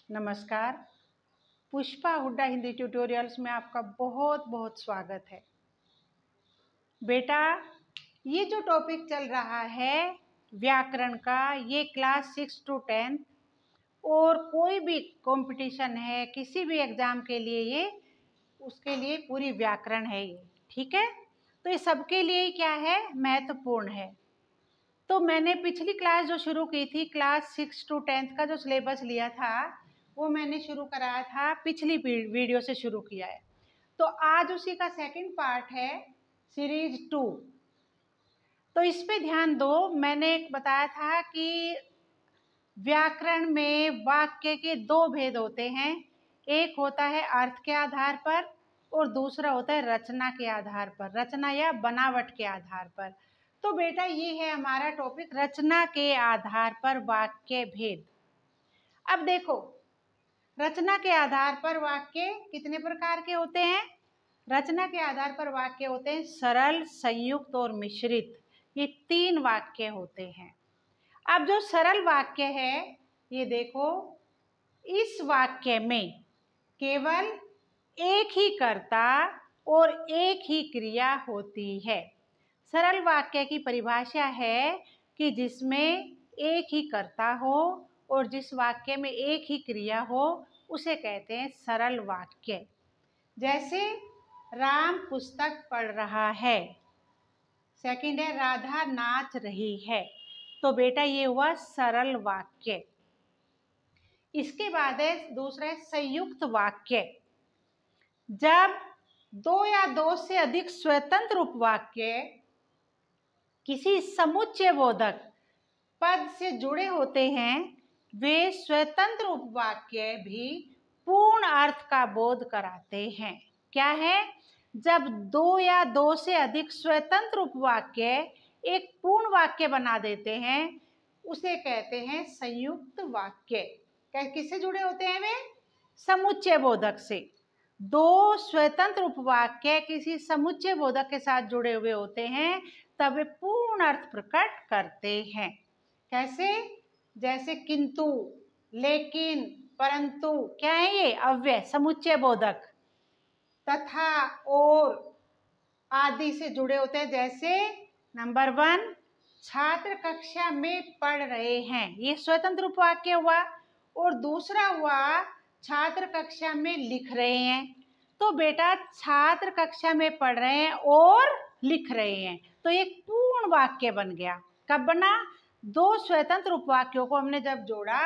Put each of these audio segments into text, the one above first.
नमस्कार। पुष्पा हुड्डा हिंदी ट्यूटोरियल्स में आपका बहुत बहुत स्वागत है। बेटा, ये जो टॉपिक चल रहा है व्याकरण का, ये क्लास 6 to 10 और कोई भी कंपटीशन है, किसी भी एग्जाम के लिए ये उसके लिए पूरी व्याकरण है ये, ठीक है। तो ये सबके लिए क्या है, महत्वपूर्ण है। तो मैंने पिछली क्लास जो शुरू की थी, क्लास 6 to 10 का जो सिलेबस लिया था वो मैंने शुरू कराया था, पिछली वीडियो से शुरू किया है। तो आज उसी का सेकंड पार्ट है, सीरीज 2। तो इस पे ध्यान दो। मैंने बताया था कि व्याकरण में वाक्य के दो भेद होते हैं। एक होता है अर्थ के आधार पर और दूसरा होता है रचना के आधार पर, रचना या बनावट के आधार पर। तो बेटा, ये है हमारा टॉपिक, रचना के आधार पर वाक्य भेद। अब देखो, रचना के आधार पर वाक्य कितने प्रकार के होते हैं? रचना के आधार पर वाक्य होते हैं सरल, संयुक्त और मिश्रित। ये 3 वाक्य होते हैं। अब जो सरल वाक्य है, ये देखो, इस वाक्य में केवल एक ही कर्ता और एक ही क्रिया होती है। सरल वाक्य की परिभाषा है कि जिसमें एक ही कर्ता हो और जिस वाक्य में एक ही क्रिया हो उसे कहते हैं सरल वाक्य। जैसे राम पुस्तक पढ़ रहा है, सेकंड है राधा नाच रही है। तो बेटा, ये हुआ सरल वाक्य। इसके बाद है दूसरा है संयुक्त वाक्य। जब दो या दो से अधिक स्वतंत्र उपवाक्य किसी समुच्चय बोधक पद से जुड़े होते हैं, वे स्वतंत्र उपवाक्य भी पूर्ण अर्थ का बोध कराते हैं। क्या है? जब दो या दो से अधिक स्वतंत्र उपवाक्य एक पूर्ण वाक्य बना देते हैं, उसे कहते हैं संयुक्त वाक्य। किससे जुड़े होते हैं वे? समुच्चय बोधक से। दो स्वतंत्र उपवाक्य किसी समुच्चय बोधक के साथ जुड़े हुए होते हैं, तब वे पूर्ण अर्थ प्रकट करते हैं। कैसे? जैसे किंतु, लेकिन, परंतु, क्या है ये? अव्यय समुच्चय बोधक। तथा, और, आदि से जुड़े होते हैं। जैसे नंबर 1, छात्र कक्षा में पढ़ रहे हैं, ये स्वतंत्र उपवाक्य हुआ। और दूसरा हुआ छात्र कक्षा में लिख रहे हैं। तो बेटा, छात्र कक्षा में पढ़ रहे हैं और लिख रहे हैं, तो एक पूर्ण वाक्य बन गया। कब बना? दो स्वतंत्र उपवाक्यों को हमने जब जोड़ा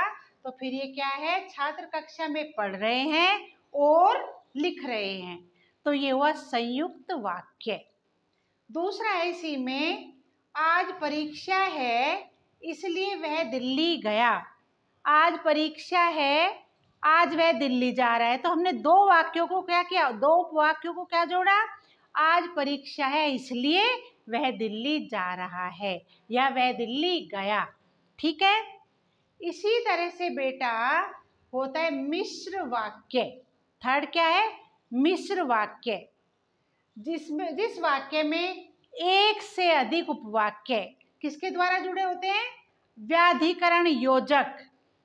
तो फिर ये क्या है? छात्र कक्षा में पढ़ रहे हैं और लिख रहे हैं, तो ये हुआ संयुक्त वाक्य। दूसरा है इसी में, आज परीक्षा है इसलिए वह दिल्ली गया। आज परीक्षा है, आज वह दिल्ली जा रहा है। तो हमने दो वाक्यों को क्या किया? दो वाक्यों को क्या जोड़ा? आज परीक्षा है इसलिए वह दिल्ली जा रहा है या वह दिल्ली गया। ठीक है। इसी तरह से बेटा होता है मिश्र वाक्य। थर्ड क्या है? मिश्र वाक्य। जिस वाक्य में एक से अधिक उपवाक्य किसके द्वारा जुड़े होते हैं? व्याधिकरण योजक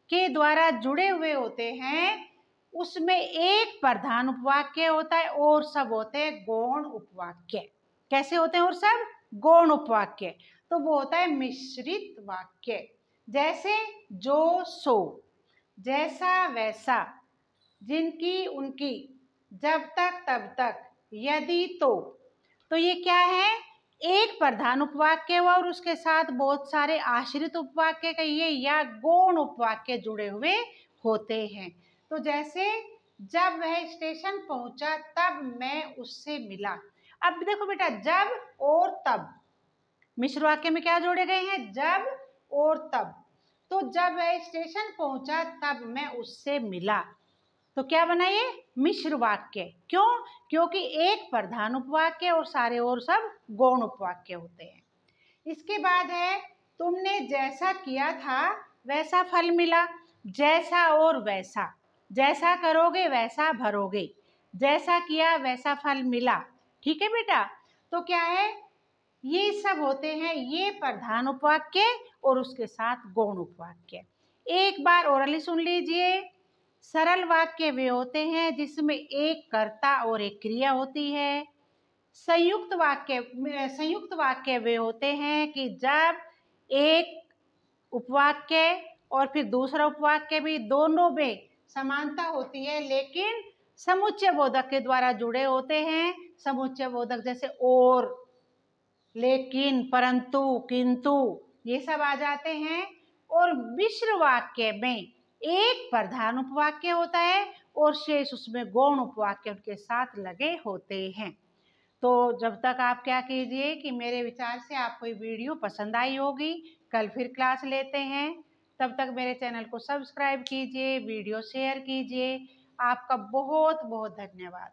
के द्वारा जुड़े हुए होते हैं। उसमें एक प्रधान उपवाक्य होता है और सब होते हैं गौण उपवाक्य। कैसे होते हैं? और सब गौण उपवाक्य। तो वो होता है मिश्रित वाक्य। जैसे जो सो, जैसा वैसा, जिनकी उनकी, जब तक तब तक, यदि तो ये क्या है? एक प्रधान उपवाक्य हुआ और उसके साथ बहुत सारे आश्रित उपवाक्य कहिए या गौण उपवाक्य जुड़े हुए होते हैं। तो जैसे जब वह स्टेशन पहुंचा तब मैं उससे मिला। अब देखो बेटा, जब और तब मिश्र वाक्य में क्या जोड़े गए हैं? जब और तब। तो जब वह स्टेशन पहुंचा तब मैं उससे मिला, तो क्या बना ये? मिश्र वाक्य। क्यों? क्योंकि एक प्रधान उपवाक्य और सारे और सब गौण उपवाक्य होते हैं। इसके बाद है तुमने जैसा किया था वैसा फल मिला। जैसा और वैसा, जैसा करोगे वैसा भरोगे, जैसा किया वैसा फल मिला। ठीक है बेटा। तो क्या है? ये सब होते हैं ये प्रधान उपवाक्य और उसके साथ गौण उपवाक्य। एक बार ओरली सुन लीजिए। सरल वाक्य वे होते हैं जिसमें एक कर्ता और एक क्रिया होती है। संयुक्त वाक्य वे होते हैं कि जब एक उपवाक्य और फिर दूसरा उपवाक्य भी दोनों में समानता होती है लेकिन समुच्चय बोधक के द्वारा जुड़े होते हैं। समुच्चय बोधक जैसे और, लेकिन, परंतु, किंतु ये सब आ जाते हैं। और मिश्र वाक्य में एक प्रधान उपवाक्य होता है और शेष उसमें गौण उपवाक्य उनके साथ लगे होते हैं। तो जब तक आप क्या कीजिए कि मेरे विचार से आपको ये वीडियो पसंद आई होगी। कल फिर क्लास लेते हैं। तब तक मेरे चैनल को सब्सक्राइब कीजिए, वीडियो शेयर कीजिए। आपका बहुत बहुत धन्यवाद।